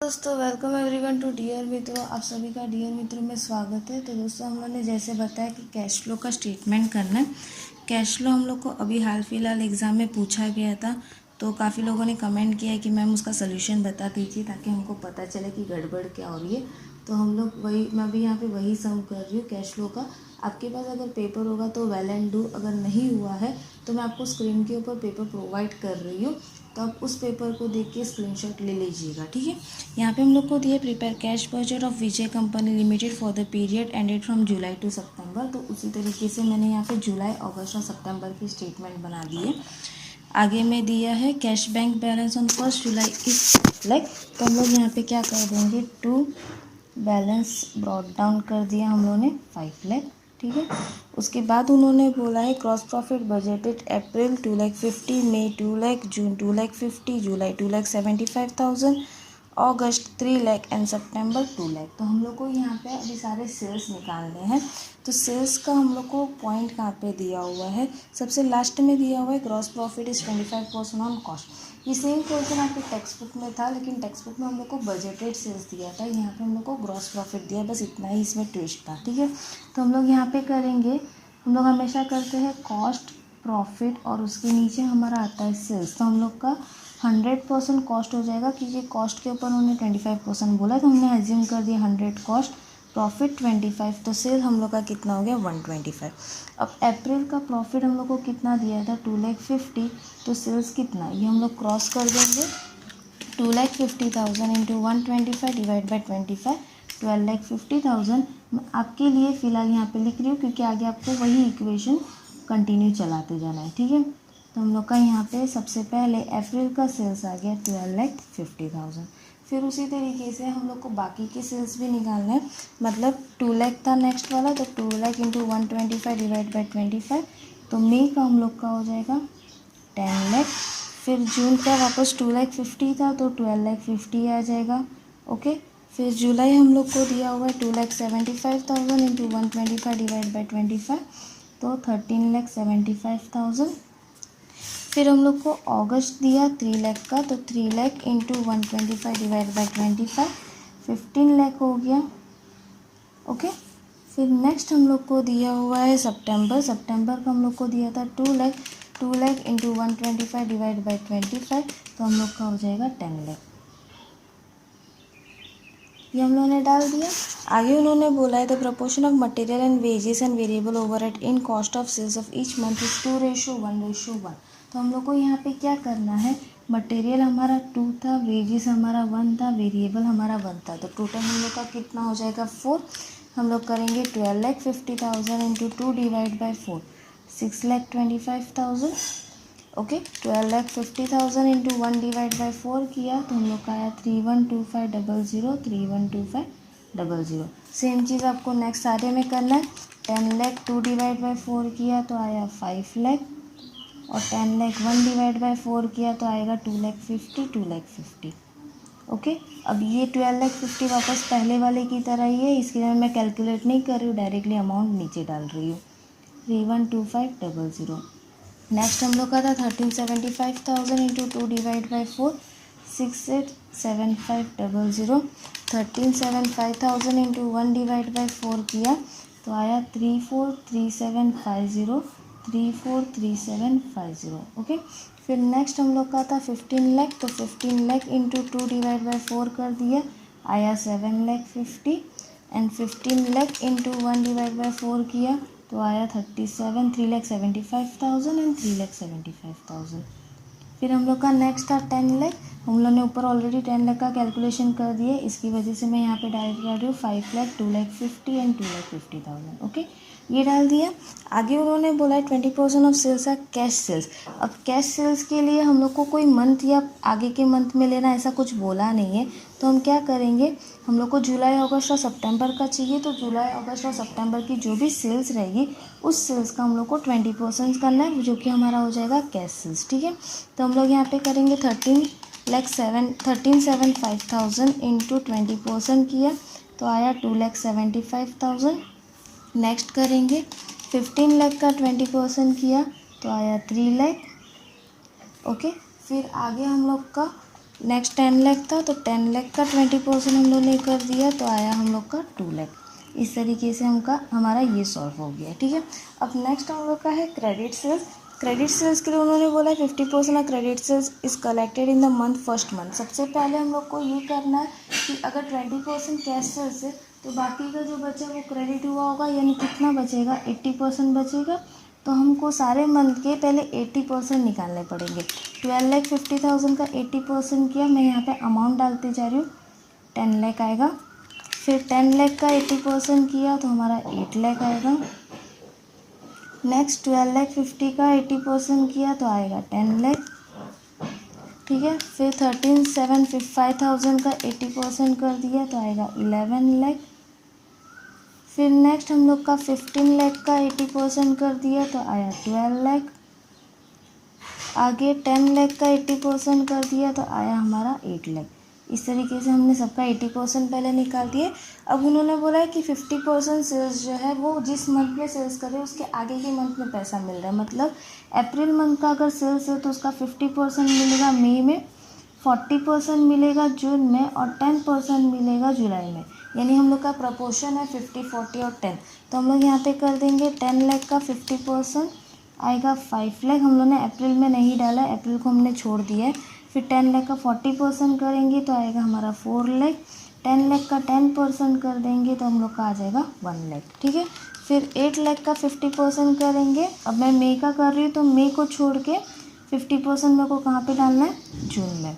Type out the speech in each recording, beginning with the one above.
दोस्तों, welcome everyone to dear मित्रों। आप सभी का डियर मित्रों में स्वागत है। तो दोस्तों, हम लोगों ने जैसे बताया कि कैश फ्लो का स्टेटमेंट करना है। कैश फ्लो हम लोग को अभी हाल फिलहाल एग्ज़ाम में पूछा गया था, तो काफ़ी लोगों ने कमेंट किया है कि मैम उसका सोल्यूशन बता दीजिए ताकि हमको पता चले कि गड़बड़ क्या हो रही है। तो हम लोग मैं भी यहाँ पे वही सम कर रही हूँ कैश फ्लो का। आपके पास अगर पेपर होगा तो वेल एंड डू, अगर नहीं हुआ है तो मैं आपको स्क्रीन के ऊपर पेपर प्रोवाइड कर रही हूँ, तो आप उस पेपर को देख के स्क्रीनशॉट ले लीजिएगा, ठीक है। यहाँ पे हम लोग को दिए prepare cash budget of Vijay company limited for the period ended from July to September. तो उसी तरीके से मैंने यहाँ पे जुलाई, अगस्त और सितंबर की स्टेटमेंट बना दी है। आगे में दिया है कैश बैंक बैलेंस ऑन 1 जुलाई इस लाइक, तो हम लोग यहाँ पे क्या कर देंगे, टू बैलेंस ब्रॉट डाउन कर दिया हम लोगों ने 5 लाख, ठीक है। उसके बाद उन्होंने बोला है gross profit budgeted April 2,50,000, May 2 lakh, June 2,50,000, July 2,75,000, August 3 lakh and September 2 lakh. तो हम लोग को यहाँ पे अभी सारे सेल्स निकालने हैं। तो सेल्स का हम लोग को पॉइंट कहाँ पे दिया हुआ है, सबसे लास्ट में दिया हुआ है gross profit is 25% on cost. ये सेम क्वेश्चन आपके टेक्स्ट बुक में था, लेकिन टेक्स्ट बुक में हम लोग को बजटेड सेल्स दिया था, यहाँ पे हम लोग को ग्रॉस प्रॉफिट दिया, बस इतना ही इसमें ट्विस्ट था, ठीक है। तो हम लोग यहाँ पे करेंगे, हम लोग हमेशा करते हैं कॉस्ट प्रॉफिट और उसके नीचे हमारा आता है सेल्स। तो हम लोग का 100% कॉस्ट हो जाएगा, क्योंकि कॉस्ट के ऊपर उन्होंने 25% बोला, तो हमने एज्यूम कर दिया 100 कॉस्ट, प्रॉफिट 25, तो सेल हम लोग का कितना हो गया 125। अब अप्रैल का प्रॉफिट हम लोग को कितना दिया था 2,50,000, तो सेल्स कितना, ये हम लोग क्रॉस कर देंगे, 2,50,000 इंटू 125 डिवाइड बाई 25, 12,50,000। मैं आपके लिए फ़िलहाल यहाँ पे लिख रही हूँ, क्योंकि आगे आपको वही इक्वेशन कंटिन्यू चलाते जाना है, ठीक है। तो हम लोग का यहाँ पे सबसे पहले अप्रैल का सेल्स आ गया 12,50,000। फिर उसी तरीके से हम लोग को बाकी के सेल्स भी निकालना है, मतलब 2 लाख था नेक्स्ट वाला, तो 2 लाख इंटू 125 डिवाइड बाई 25, तो मई का हम लोग का हो जाएगा 10 लाख। फिर जून का वापस 2,50,000 था, तो 12,50,000 आ जाएगा, ओके। फिर जुलाई हम लोग को दिया हुआ है 2,75,000 इंटू 125 डिवाइड बाई 25, तो 13,75,000। फिर हम लोग को अगस्त दिया 3 लाख का, तो 3 lakh into 125 divide by 25, 15 lakh हो गया, ओके। फिर नेक्स्ट हम लोग को दिया हुआ है सितंबर का हम लोग को दिया था 2 लाख इंटू 125 डिवाइड बाई 25, तो हम लोग का हो जाएगा 10 लाख। ये हम लोगों ने डाल दिया। आगे उन्होंने बोला है the proportion of material and wages and variable overhead in cost of sales of each month is 2:1:1। तो हम लोग को यहाँ पे क्या करना है, मटेरियल हमारा 2 था, वेजेस हमारा 1 था, वेरिएबल हमारा 1 था, तो टोटल हम लोग का कितना हो जाएगा 4। हम लोग करेंगे 12,50,000 into 2 divide by 4, 6,25,000, okay. 12,50,000 into 1 divide by 4 किया, तो हम लोग का आया 312500, 312500। सेम चीज़ आपको नेक्स्ट सारे में करना है। 10 लाख 2 डिवाइड बाई 4 किया तो आया 5 लाख, और 10 लाख 1 डिवाइड बाई 4 किया तो आएगा 2,50,000, ओके। अब ये 12,50,000 वापस पहले वाले की तरह ही है, इसके लिए मैं कैलकुलेट नहीं कर रही हूँ, डायरेक्टली अमाउंट नीचे डाल रही हूँ, 312500। नेक्स्ट हम लोग का था 13,75,000 into 2 divide by 4, 6,875,000। 13,75,000 into 1 divide by 4 किया तो आया 343750, 343750, ओके। फिर नेक्स्ट हम लोग का था 15 लाख, तो 15 लाख इंटू 2 डिवाइड बाई 4 कर दिया, आया 7,50,000, and 15 lakh into 1 divide by 4 किया तो आया 3,75,000 एंड 3,75,000। फिर हम लोग का नेक्स्ट था 10 लाख, हम लोग ने ऊपर ऑलरेडी 10 लाख का कैलकुलेशन कर दिया, इसकी वजह से मैं यहाँ पे डायरेक्ट कर रही हूँ 5 लाख, 2,50,000 एंड 2,50,000, ओके। ये डाल दिया। आगे उन्होंने बोला है 20% ऑफ सेल्स है कैश सेल्स। अब कैश सेल्स के लिए हम लोग को कोई मंथ या आगे के मंथ में लेना ऐसा कुछ बोला नहीं है, तो हम क्या करेंगे, हम लोग को जुलाई, अगस्त और सितंबर का चाहिए, तो जुलाई, अगस्त और सितंबर की जो भी सेल्स रहेगी उस सेल्स का हम लोग को 20% करना है, जो कि हमारा हो जाएगा कैश सेल्स, ठीक है। तो हम लोग यहाँ पे करेंगे 13,75,000 इंटू 20% किया तो आया 2,75,000। नेक्स्ट करेंगे 15 लाख का 20% किया तो आया 3 लाख, ओके। फिर आगे हम लोग का नेक्स्ट 10 लाख था, तो 10 लाख का 20% हम लोग ने कर दिया, तो आया हम लोग का 2 लाख। इस तरीके से हमारा ये सॉल्व हो गया, ठीक है। अब नेक्स्ट हम लोग का है क्रेडिट सेल्स। क्रेडिट सेल्स के लिए उन्होंने बोला 50% of credit sales is collected in the month first month. सबसे पहले हम लोग को ये करना है कि अगर 20% कैश सेल्स है तो बाकी का जो बचा वो क्रेडिट हुआ होगा, यानी कितना बचेगा, 80% बचेगा। तो हमको सारे मंथ के पहले 80% निकालने पड़ेंगे। 12,50,000 का 80% किया, मैं यहाँ पे अमाउंट डालते जा रही हूँ, 10 लाख आएगा। फिर 10 लाख का 80% किया तो हमारा 8 लाख आएगा। नेक्स्ट 12,50,000 का 80% किया तो आएगा 10 लाख, ठीक है। फिर 13,75,000 का 80% कर दिया तो आएगा 11 लाख। फिर नेक्स्ट हम लोग का 15 लाख का 80% कर दिया तो आया 12 लाख। आगे 10 लाख का 80% कर दिया तो आया हमारा 8 लाख। इस तरीके से हमने सबका 80% पहले निकाल दिए। अब उन्होंने बोला है कि 50% सेल्स जो है वो जिस मंथ में सेल्स करे उसके आगे के मंथ में पैसा मिल रहा है। मतलब अप्रैल मंथ का अगर सेल्स है तो उसका 50% मिलेगा मई में, 40% मिलेगा जून में और 10% मिलेगा जुलाई में। यानी हम लोग का प्रपोर्शन है 50, 40 और 10। तो हम लोग यहाँ पे कर देंगे 10 लाख का 50% आएगा 5 लाख। हम लोग ने अप्रैल में नहीं डाला, अप्रैल को हमने छोड़ दिया है। फिर 10 लाख का 40% करेंगे तो आएगा हमारा 4 लाख। 10 लाख का 10% कर देंगे तो हम लोग का आ जाएगा 1 लाख, ठीक है। फिर 8 लाख का 50% करेंगे। अब मैं मई का कर रही हूँ तो मई को छोड़ के 50% मेरे को कहाँ पे डालना है, जून में,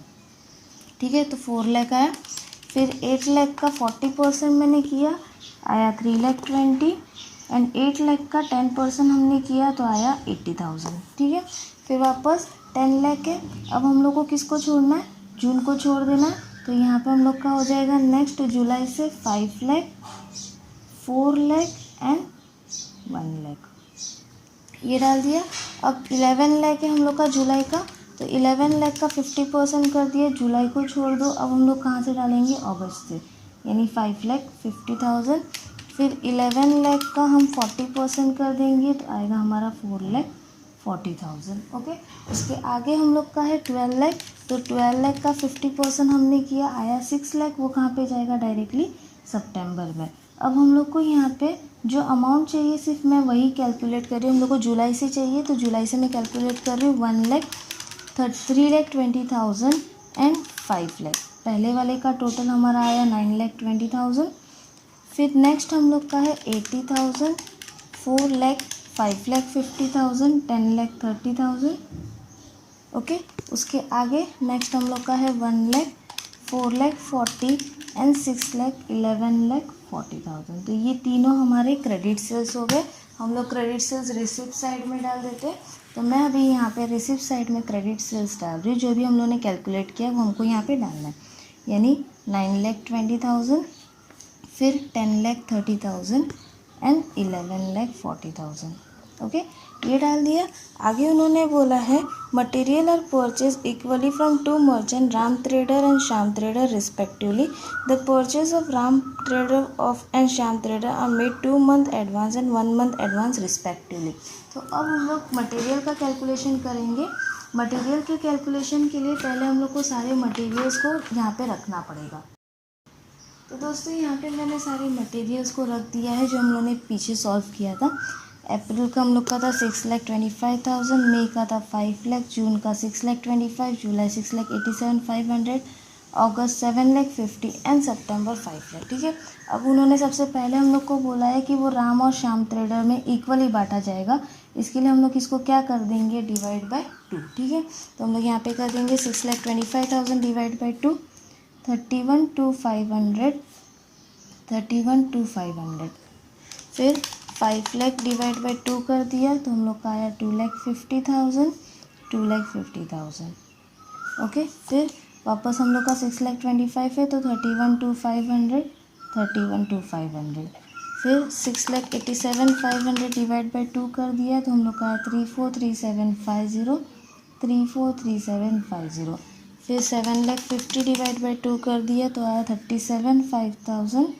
ठीक है। तो 4 लाख आया। फिर 8 लाख का 40% मैंने किया, आया 3,20,000 एंड 8 लाख का 10% हमने किया तो आया 80,000, ठीक है। फिर वापस 10 लाख है। अब हम लोग को किसको छोड़ना है, जून को छोड़ देना है। तो यहाँ पे हम लोग का हो जाएगा नेक्स्ट जुलाई से 5 लाख, 4 लाख एंड 1 लाख, ये डाल दिया। अब 11 लाख है हम लोग का जुलाई का, तो 11 लाख का 50% कर दिया, जुलाई को छोड़ दो। अब हम लोग कहाँ से डालेंगे, अगस्त से, यानी 5,50,000। फिर 11 लाख का हम 40% कर देंगे तो आएगा हमारा 4,40,000, ओके। उसके आगे हम लोग का है 12 लाख, तो 12 लाख का 50% हमने किया, आया 6 लाख। वो कहाँ पे जाएगा, डायरेक्टली सितंबर में। अब हम लोग को यहाँ पे जो अमाउंट चाहिए सिर्फ मैं वही कैलकुलेट कर रही हूँ। हम लोग को जुलाई से चाहिए तो जुलाई से मैं कैलकुलेट कर रही हूँ 3,20,000 एंड 5 लाख। पहले वाले का टोटल हमारा आया 9,20,000। फिर नेक्स्ट हम लोग का है 80,000, 4 लाख, 5,50,000, 10,30,000, ओके। उसके आगे नेक्स्ट हम लोग का है 1 लाख, 4,40,000 एंड 6,11,40,000। तो ये तीनों हमारे क्रेडिट सेल्स हो गए। हम लोग क्रेडिट सेल्स रिसिप्ट साइड में डाल देते हैं। तो मैं अभी यहाँ पे रिसिप्ट साइड में क्रेडिट सेल्स डाल रही हूँ। जो भी हम लोगों ने कैलकुलेट किया वो हमको यहाँ पे डालना है, यानी 9,20,000, फिर 10,30,000 एंड 11,40,000, ओके, ये डाल दिया। आगे उन्होंने बोला है material are purchase equally from two merchant, Ram trader and Shyam trader respectively. The purchase of Ram trader of and Shyam trader are made 2 month advance and 1 month advance respectively. तो अब हम लोग मटेरियल का कैलकुलेशन करेंगे। मटेरियल के कैलकुलेशन के लिए पहले हम लोग को सारे मटेरियल्स को यहाँ पे रखना पड़ेगा। तो दोस्तों यहाँ पे मैंने सारे मटेरियल्स को रख दिया है जो हम लोगों ने पीछे सॉल्व किया था। अप्रैल का हम लोग का था 6,25,000, मई का था 5 लाख, जून का 6,25,000, जुलाई 6,87,500, अगस्त 7,50,000 एंड सितंबर 5 लाख, ठीक है। अब उन्होंने सबसे पहले हम लोग को बोला है कि वो राम और श्याम ट्रेडर में इक्वली बांटा जाएगा। इसके लिए हम लोग इसको क्या कर देंगे, डिवाइड बाय 2, ठीक है। तो हम लोग यहाँ पे कर देंगे 6,25,000 डिवाइड बाई 2, 31,500, 31,500। फिर 5 लाख डिवाइड बाई 2 कर दिया तो हम लोग का आया 2,50,000, 2,50,000, ओके। फिर वापस हम लोग का 6,25,000 है तो 31,500, 31,500। फिर 6,87,500 डिवाइड बाई 2 कर दिया तो हम लोग का आया 34,3750, 34,3750। फिर 7,50,000 डिवाइड बाई 2 कर दिया तो आया 37,500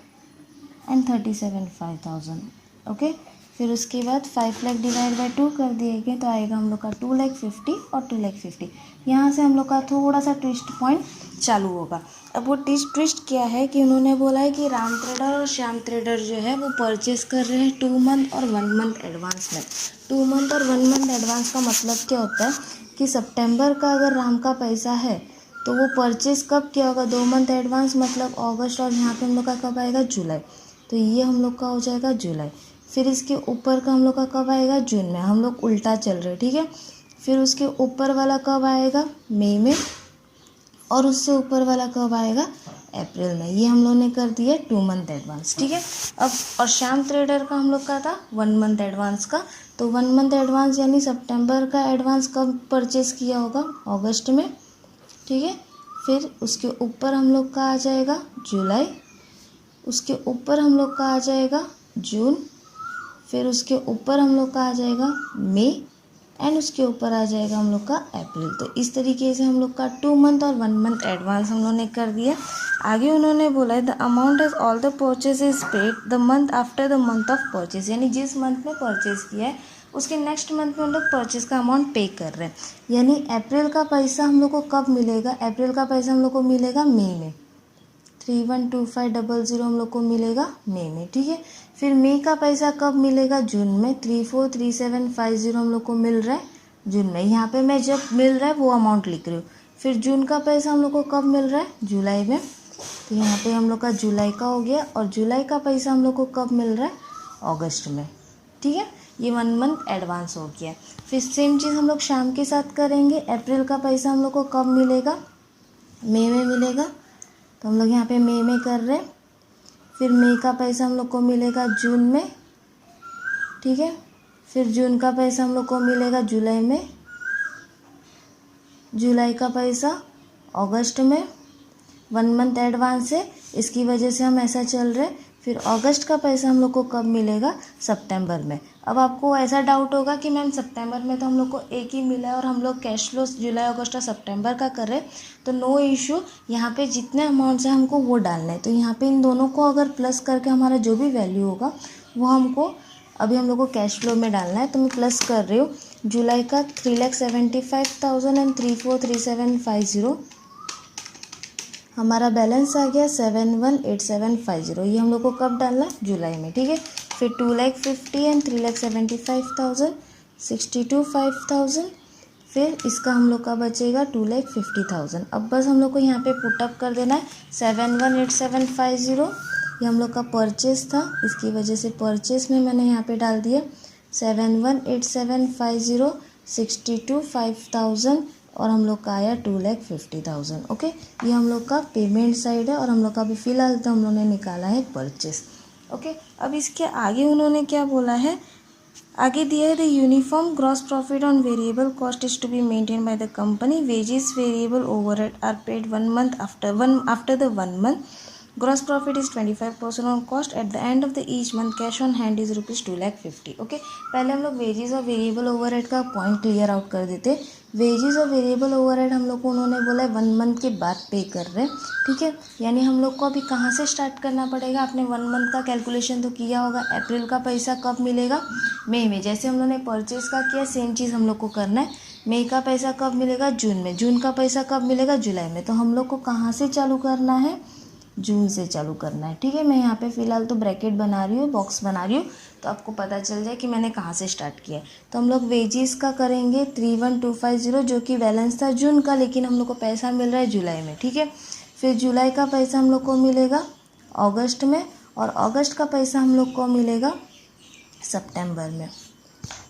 एंड 37,500, ओके। फिर उसके बाद 5 लाख डिवाइड बाई 2 कर दिएंगे तो आएगा हम लोग का 2,50,000 और 2,50,000। यहाँ से हम लोग का थोड़ा सा ट्विस्ट पॉइंट चालू होगा। अब वो ट्विस्ट क्या है कि उन्होंने बोला है कि राम ट्रेडर और श्याम ट्रेडर जो है वो परचेस कर रहे हैं 2 मंथ और 1 मंथ एडवांस में। 2 मंथ और 1 मंथ एडवांस का मतलब क्या होता है कि सितंबर का अगर राम का पैसा है तो वो परचेस कब किया होगा, 2 मंथ एडवांस मतलब अगस्त, और यहाँ पे हम लोग का कब आएगा, जुलाई। तो ये हम लोग का हो जाएगा जुलाई। फिर इसके ऊपर का हम लोग का कब आएगा, जून में। हम लोग उल्टा चल रहे, ठीक है। फिर उसके ऊपर वाला कब आएगा, मई में, और उससे ऊपर वाला कब आएगा, अप्रैल में। ये हम लोग ने कर दिया 2 मंथ एडवांस, ठीक है। अब और श्याम ट्रेडर का हम लोग का था 1 मंथ एडवांस का। तो 1 मंथ एडवांस यानी सितंबर का एडवांस कब परचेस किया होगा, अगस्त में, ठीक है। फिर उसके ऊपर हम लोग का आ जाएगा जुलाई, उसके ऊपर हम लोग का आ जाएगा जून, फिर उसके ऊपर हम लोग का आ जाएगा मई, एंड उसके ऊपर आ जाएगा हम लोग का अप्रैल। तो इस तरीके से हम लोग का 2 मंथ और 1 मंथ एडवांस हम लोग ने कर दिया। आगे उन्होंने बोला है the amount is all the purchase is paid the month after the month of purchase, यानी जिस मंथ में परचेज किया है उसके नेक्स्ट मंथ में हम लोग परचेज का अमाउंट पे कर रहे हैं। यानी अप्रैल का पैसा हम लोग को कब मिलेगा, अप्रैल का पैसा हम लोग को मिलेगा मई में, 312500 हम लोग को मिलेगा मई में, ठीक है। फिर मई का पैसा कब मिलेगा, जून में, 343750 हम लोग को मिल रहा है जून में। यहाँ पे मैं जब मिल रहा है वो अमाउंट लिख रही हूँ। फिर जून का पैसा हम लोग को कब मिल रहा है, जुलाई में। तो यहाँ पे हम लोग का जुलाई का हो गया, और जुलाई का पैसा हम लोग को कब मिल रहा है, अगस्त में, ठीक है। ये 1 मंथ एडवांस हो गया। फिर सेम चीज़ हम लोग शाम के साथ करेंगे। अप्रैल का पैसा हम लोग को कब मिलेगा, मई में मिलेगा। तो हम लोग यहाँ पे मई में कर रहे हैं। फिर मई का पैसा हम लोग को मिलेगा जून में, ठीक है। फिर जून का पैसा हम लोग को मिलेगा जुलाई में, जुलाई का पैसा अगस्त में। 1 मंथ एडवांस है, इसकी वजह से हम ऐसा चल रहे। फिर अगस्त का पैसा हम लोग को कब मिलेगा, सितंबर में। अब आपको ऐसा डाउट होगा कि मैम सितंबर में तो हम लोग को एक ही मिला है और हम लोग कैश फ्लो जुलाई अगस्त और सितंबर का कर रहे हैं, तो नो इशू। यहाँ पे जितने अमाउंट्स हैं हमको वो डालना है। तो यहाँ पे इन दोनों को अगर प्लस करके हमारा जो भी वैल्यू होगा वो हमको अभी हम लोग को कैश फ्लो में डालना है। तो मैं प्लस कर रही हूँ। जुलाई का 3,75,000 एंड 343750 हमारा बैलेंस आ गया 718750। ये हम लोग को कब डालना है, जुलाई में, ठीक है। फिर 2,50,000 एंड 3,75,000 62,500। फिर इसका हम लोग का बचेगा 2,50,000। अब बस हम लोग को यहाँ पे पुटअप कर देना है 718750। ये हम लोग का परचेस था, इसकी वजह से परचेस में मैंने यहाँ पे डाल दिया 718750 62,500, और हम लोग का आया 2,50,000। ओके, ये हम लोग का पेमेंट साइड है, और हम लोग का अभी फ़िलहाल तो हम लोग ने निकाला है परचेस। ओके, अब इसके आगे उन्होंने क्या बोला है, आगे दिया है the uniform gross profit on variable cost is to be maintain by the company, wages variable overhead are paid 1 month after the 1 month, gross profit is 25% on cost, at the end of the each month cash on hand is ₹2,50,000। Okay, पहले हम लोग wages और variable overhead का point clear out कर देते। Wages और variable overhead हम लोग को उन्होंने बोला है 1 मंथ के बाद पे कर रहे हैं, ठीक है। यानी हम लोग को अभी कहाँ से स्टार्ट करना पड़ेगा, आपने 1 मंथ का कैलकुलेशन तो किया होगा। अप्रैल का पैसा कब मिलेगा, मई में। जैसे हम लोग ने परचेज का किया सेम चीज़ हम लोग को करना है। मई का पैसा कब मिलेगा, जून में। जून का पैसा कब मिलेगा, जुलाई में। तो हम लोग को कहाँ से चालू करना है, जून से चालू करना है, ठीक है। मैं यहाँ पे फ़िलहाल तो ब्रैकेट बना रही हूँ, बॉक्स बना रही हूँ, तो आपको पता चल जाए कि मैंने कहाँ से स्टार्ट किया है। तो हम लोग वेजेस का करेंगे 31,250 जो कि बैलेंस था जून का, लेकिन हम लोग को पैसा मिल रहा है जुलाई में, ठीक है। फिर जुलाई का पैसा हम लोग को मिलेगा अगस्त में, और अगस्त का पैसा हम लोग को मिलेगा सितंबर में।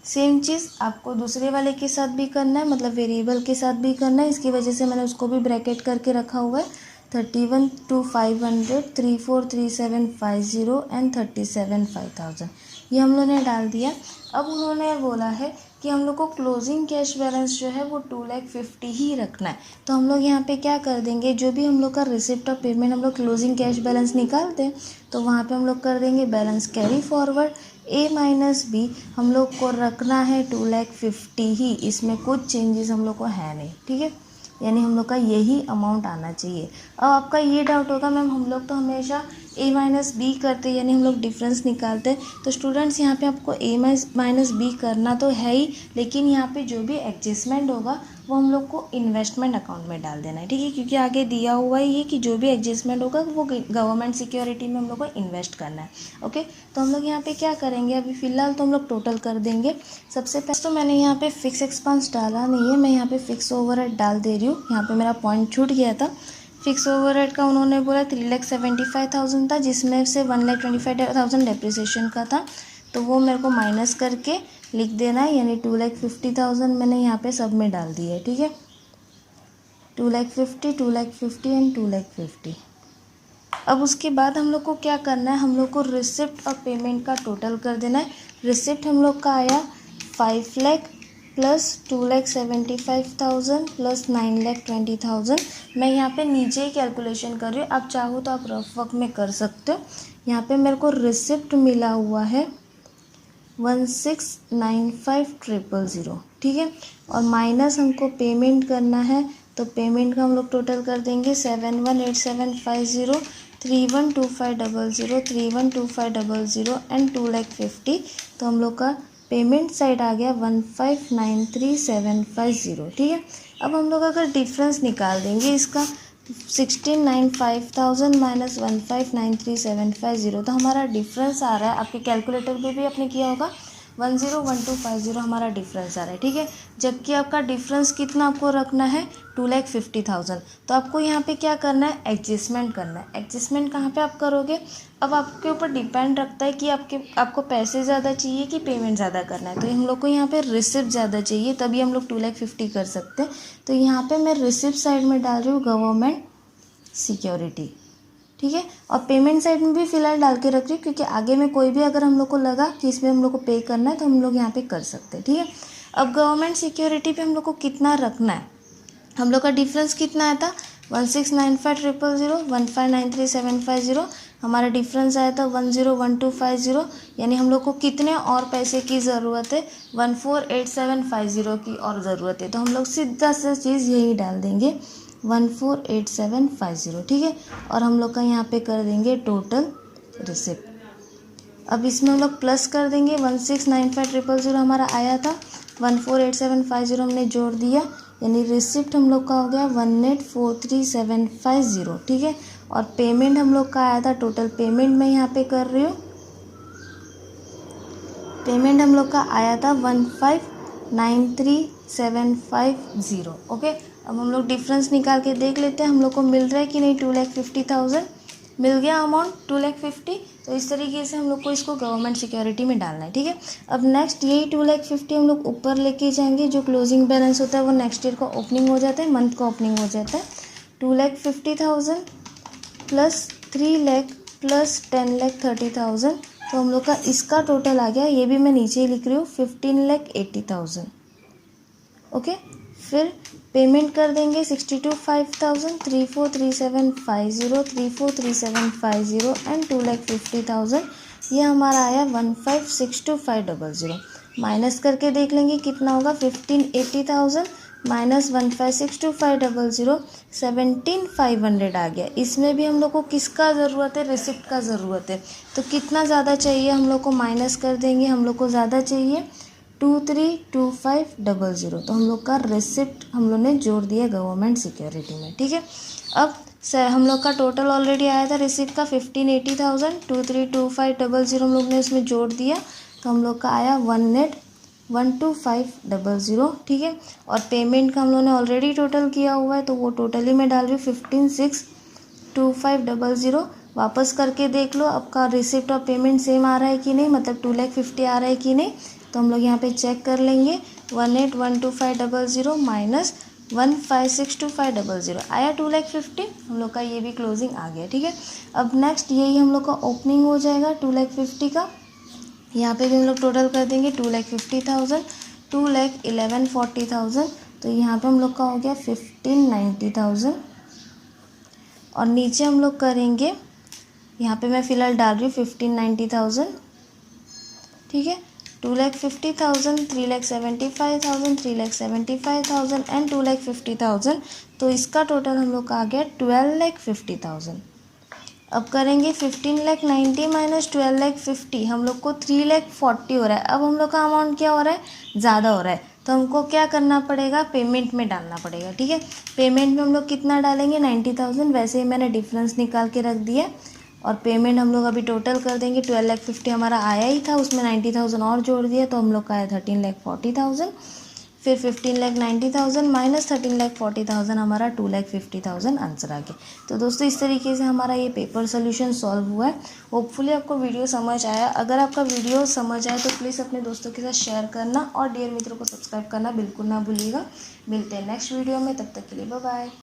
सेम चीज़ आपको दूसरे वाले के साथ भी करना है, मतलब वेरिएबल के साथ भी करना है। इसकी वजह से मैंने उसको भी ब्रैकेट करके रखा हुआ है। 31,500 343750 एंड 37,500 ये हम लोग ने डाल दिया। अब उन्होंने बोला है कि हम लोग को क्लोजिंग कैश बैलेंस जो है वो 2,50,000 ही रखना है। तो हम लोग यहाँ पे क्या कर देंगे, जो भी हम लोग का रिसिप्ट ऑफ पेमेंट हम लोग क्लोजिंग कैश बैलेंस निकालते हैं, तो वहाँ पे हम लोग कर देंगे बैलेंस कैरी फॉरवर्ड A-B हम लोग को रखना है 2,50,000 ही, इसमें कुछ चेंजेस हम लोग को है नहीं, ठीक है। यानी हम लोग का यही अमाउंट आना चाहिए। अब आपका ये डाउट होगा मैम हम लोग तो हमेशा ए माइनस बी करते यानी हम लोग डिफरेंस निकालते। तो स्टूडेंट्स यहाँ पे आपको ए माइनस बी करना तो है ही, लेकिन यहाँ पे जो भी एडजस्टमेंट होगा वो हम लोग को इन्वेस्टमेंट अकाउंट में डाल देना है, ठीक है, क्योंकि आगे दिया हुआ ही है कि जो भी एडजस्टमेंट होगा वो गवर्नमेंट सिक्योरिटी में हम लोग को इन्वेस्ट करना है। ओके, तो हम लोग यहाँ पे क्या करेंगे, अभी फ़िलहाल तो हम लोग टोटल कर देंगे। सबसे पहले तो मैंने यहाँ पे फिक्स एक्सपेंस डाला नहीं है, मैं यहाँ पे फिक्स ओवरहेड डाल दे रही हूँ। यहाँ पे मेरा पॉइंट छूट गया था। फिक्स ओवरहेड का उन्होंने बोला 3,75,000 था, जिसमें से 1,25,000 डेप्रिसिएशन का था, तो वो मेरे को माइनस करके लिख देना है, यानी 2,50,000 मैंने यहाँ पे सब में डाल दिया है, ठीक है। 2,50,000, 2,50,000 एंड 2,50,000। अब उसके बाद हम लोग को क्या करना है, हम लोग को रिसिप्ट और पेमेंट का टोटल कर देना है। रिसिप्ट हम लोग का आया 5 लाख प्लस 2,75,000 प्लस 9,20,000। मैं यहाँ पे नीचे ही कैलकुलेशन कर रही हूँ, आप चाहो तो आप रफ वर्क में कर सकते हो। यहाँ पे मेरे को रिसिप्ट मिला हुआ है 1,695,000, ठीक है, और माइनस हमको पेमेंट करना है, तो पेमेंट का हम लोग टोटल कर देंगे 718750, 312500, 312500 एंड 2,50,000। तो हम लोग का पेमेंट साइड आ गया 1,59,3,750, ठीक है। अब हम लोग अगर डिफरेंस निकाल देंगे इसका 16,95,000 माइनस 1,59,3,750, तो हमारा डिफरेंस आ रहा है, आपके कैलकुलेटर पे भी आपने किया होगा, 10,1250 हमारा डिफरेंस आ रहा है, ठीक है। जबकि आपका डिफरेंस कितना आपको रखना है, 2,50,000। तो आपको यहाँ पे क्या करना है, एडजस्टमेंट करना है। एडजस्टमेंट कहाँ पे आप करोगे, अब आपके ऊपर डिपेंड रखता है कि आपको पैसे ज़्यादा चाहिए कि पेमेंट ज़्यादा करना है। तो हम लोग को यहाँ पे रिसिप्ट ज़्यादा चाहिए, तभी हम लोग 2,50,000 कर सकते हैं। तो यहाँ पे मैं रिसिप्ट साइड में डाल रही हूँ गवर्नमेंट सिक्योरिटी, ठीक है, और पेमेंट साइड में भी फ़िलहाल डाल के रख रही हूँ, क्योंकि आगे में कोई भी अगर हम लोग को लगा कि इसमें हम लोग को पे करना है तो हम लोग यहाँ पे कर सकते हैं, ठीक है। अब गवर्नमेंट सिक्योरिटी पे हम लोग को कितना रखना है, हम लोग का डिफरेंस कितना आया था, 1,695,000, 1,59,3,750, हमारा डिफरेंस आया था 1,01250, यानी हम लोग को कितने और पैसे की ज़रूरत है, 148750 की और ज़रूरत है। तो हम लोग सीधा सा चीज़ यही डाल देंगे 148750, ठीक है, और हम लोग का यहाँ पे कर देंगे टोटल रिसिप्ट। अब इसमें हम लोग प्लस कर देंगे 1,695,000 हमारा आया था, 148750 हमने जोड़ दिया, यानी रिसिप्ट हम लोग का हो गया 1,84,3,750, ठीक है, और पेमेंट हम लोग का आया था, टोटल पेमेंट मैं यहाँ पे कर रही हूँ, पेमेंट हम लोग का आया था 1,59,3,750, ओके। अब हम लोग डिफरेंस निकाल के देख लेते हैं हम लोग को मिल रहा है कि नहीं, 2,50,000 मिल गया अमाउंट 2,50,000। तो इस तरीके से हम लोग को इसको गवर्नमेंट सिक्योरिटी में डालना है, ठीक है। अब नेक्स्ट यही 2,50,000 हम लोग ऊपर लेके जाएंगे, जो क्लोजिंग बैलेंस होता है वो नेक्स्ट ईयर का ओपनिंग हो जाता है, मंथ का ओपनिंग हो जाता है। 2,50,000 प्लस 3 लाख प्लस 10,30,000, तो हम लोग का इसका टोटल आ गया, ये भी मैं नीचे ही लिख रही हूँ, 15,80,000, ओके। फिर पेमेंट कर देंगे 62,5,000, 34,3750, 34,3750 एंड 2,50,000, ये हमारा आया 1,56,2500। माइनस करके देख लेंगे कितना होगा, 15,80,000 माइनस 1,56,2500, 17,500 आ गया। इसमें भी हम लोग को किसका ज़रूरत है, रिसिप्ट का ज़रूरत है। तो कितना ज़्यादा चाहिए हम लोग को, माइनस कर देंगे, हम लोग को ज़्यादा चाहिए 23,2500, तो हम लोग का रिसिप्ट हम लोग ने जोड़ दिया गवर्नमेंट सिक्योरिटी में, ठीक है। अब हम लोग का टोटल ऑलरेडी आया था रिसिप्ट का 15,80,000, 23,2500 हम लोग ने उसमें जोड़ दिया, तो हम लोग का आया 1,12,500, ठीक है। और पेमेंट का हम लोग ने ऑलरेडी टोटल किया हुआ है, तो वो टोटली में डाल रही हूँ 15,62500। वापस करके देख लो आपका रिसिप्ट और पेमेंट सेम आ रहा है कि नहीं, मतलब 2,50,000 आ रहा है कि नहीं। तो हम लोग यहाँ पे चेक कर लेंगे, 18,12500 माइनस 1,56,2500 आया 2,50,000, हम लोग का ये भी क्लोजिंग आ गया, ठीक है। अब नेक्स्ट यही हम लोग का ओपनिंग हो जाएगा 2,50,000 का, यहाँ पे भी हम लोग टोटल कर देंगे 2,50,000, 2,11,40,000, तो यहाँ पे हम लोग का हो गया 15,90,000, और नीचे हम लोग करेंगे, यहाँ पे मैं फ़िलहाल डाल रही हूँ 15,90,000, ठीक है, 2,50,000, 3,75,000, 3,75,000 एंड 2,50,000, तो इसका टोटल हम लोग का आ गया 12,50,000। अब करेंगे 15,90,000 माइनस 12,50,000, हम लोग को 3,40,000 हो रहा है। अब हम लोग का अमाउंट क्या हो रहा है, ज़्यादा हो रहा है, तो हमको क्या करना पड़ेगा, पेमेंट में डालना पड़ेगा। ठीक है, पेमेंट में हम लोग कितना डालेंगे, 90,000। वैसे ही मैंने डिफरेंस निकाल के रख दिया और पेमेंट हम लोग अभी टोटल कर देंगे। 12,50,000 हमारा आया ही था, उसमें 90,000 और जोड़ दिया तो हम लोग का आया 13,40,000। फिर 15,90,000 माइनस 13,40,000 हमारा 2,50,000 आंसर आ गया। तो दोस्तों इस तरीके से हमारा ये पेपर सोल्यूशन सॉल्व हुआ है। होपफुली आपको वीडियो समझ आया। अगर आपका वीडियो समझ आए तो प्लीज़ अपने दोस्तों के साथ शेयर करना और डियर मित्रों को सब्सक्राइब करना बिल्कुल ना भूलिएगा। मिलते हैं नेक्स्ट वीडियो में, तब तक के लिए बाय बाय।